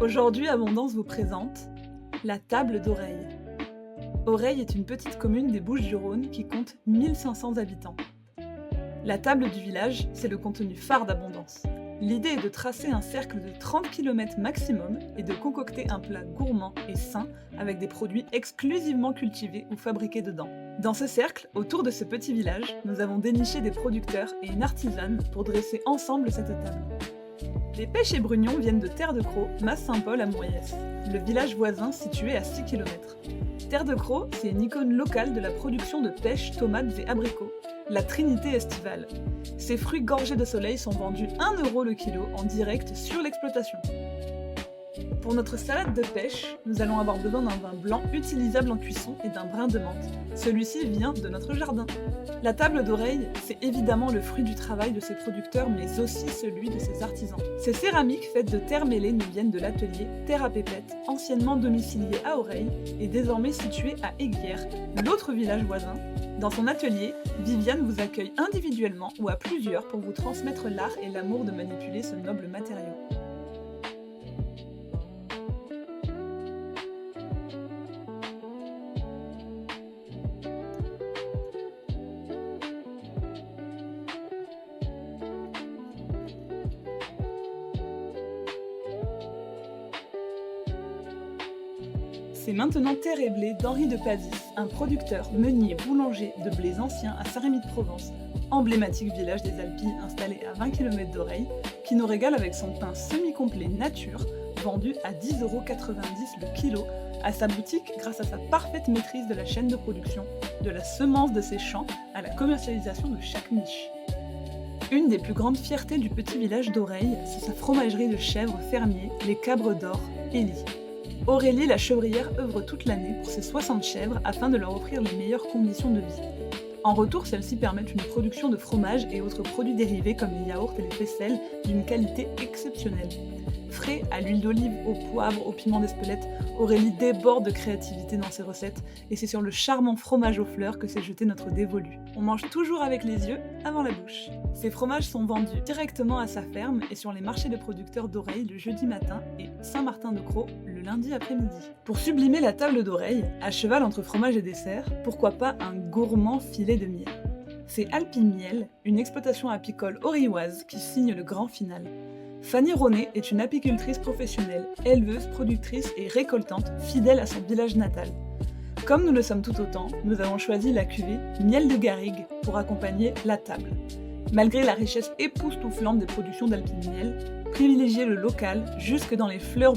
Aujourd'hui, Abondance vous présente la table d'Oreille. Oreille est une petite commune des Bouches-du-Rhône qui compte 1500 habitants. La table du village, c'est le contenu phare d'Abondance. L'idée est de tracer un cercle de 30 km maximum et de concocter un plat gourmand et sain avec des produits exclusivement cultivés ou fabriqués dedans. Dans ce cercle, autour de ce petit village, nous avons déniché des producteurs et une artisane pour dresser ensemble cette table. Les pêches et brugnons viennent de Terre de Cros, Mas-Saint-Paul à Mouriès, le village voisin situé à 6 km. Terre de Cros, c'est une icône locale de la production de pêches, tomates et abricots, la Trinité estivale. Ces fruits gorgés de soleil sont vendus 1 € le kilo en direct sur l'exploitation. Pour notre salade de pêche, nous allons avoir besoin d'un vin blanc utilisable en cuisson et d'un brin de menthe. Celui-ci vient de notre jardin. La table d'Oreille, c'est évidemment le fruit du travail de ses producteurs, mais aussi celui de ses artisans. Ces céramiques faites de terre mêlée nous viennent de l'atelier Terre à Pépette, anciennement domicilié à Oreille et désormais situé à Aiguières, l'autre village voisin. Dans son atelier, Viviane vous accueille individuellement ou à plusieurs pour vous transmettre l'art et l'amour de manipuler ce noble matériau. C'est maintenant Terre et Blé d'Henri de Pazis, un producteur, meunier, boulanger de blés anciens à Saint-Rémy-de-Provence, emblématique village des Alpilles installé à 20 km d'Oreille, qui nous régale avec son pain semi-complet nature, vendu à 10,90 € le kilo, à sa boutique grâce à sa parfaite maîtrise de la chaîne de production, de la semence de ses champs à la commercialisation de chaque niche. Une des plus grandes fiertés du petit village d'Oreille, c'est sa fromagerie de chèvres fermiers, les Cabres d'Or, Élie. Aurélie la chevrière œuvre toute l'année pour ses 60 chèvres afin de leur offrir les meilleures conditions de vie. En retour, celles-ci permettent une production de fromage et autres produits dérivés comme les yaourts et les faisselles d'une qualité exceptionnelle. Frais à l'huile d'olive, au poivre, au piment d'Espelette, Aurélie déborde de créativité dans ses recettes et c'est sur le charmant fromage aux fleurs que s'est jeté notre dévolu. On mange toujours avec les yeux avant la bouche. Ces fromages sont vendus directement à sa ferme et sur les marchés de producteurs d'Oreille le jeudi matin et Saint-Martin-de-Crau le lundi après-midi. Pour sublimer la table d'Oreille, à cheval entre fromage et dessert, pourquoi pas un gourmand filet de miel. C'est Alpine Miel, une exploitation apicole orioise qui signe le grand final. Fanny Ronet est une apicultrice professionnelle, éleveuse, productrice et récoltante, fidèle à son village natal. Comme nous le sommes tout autant, nous avons choisi la cuvée Miel de Garrigue pour accompagner la table. Malgré la richesse époustouflante des productions d'Alpine Miel, privilégiez le local jusque dans les fleurs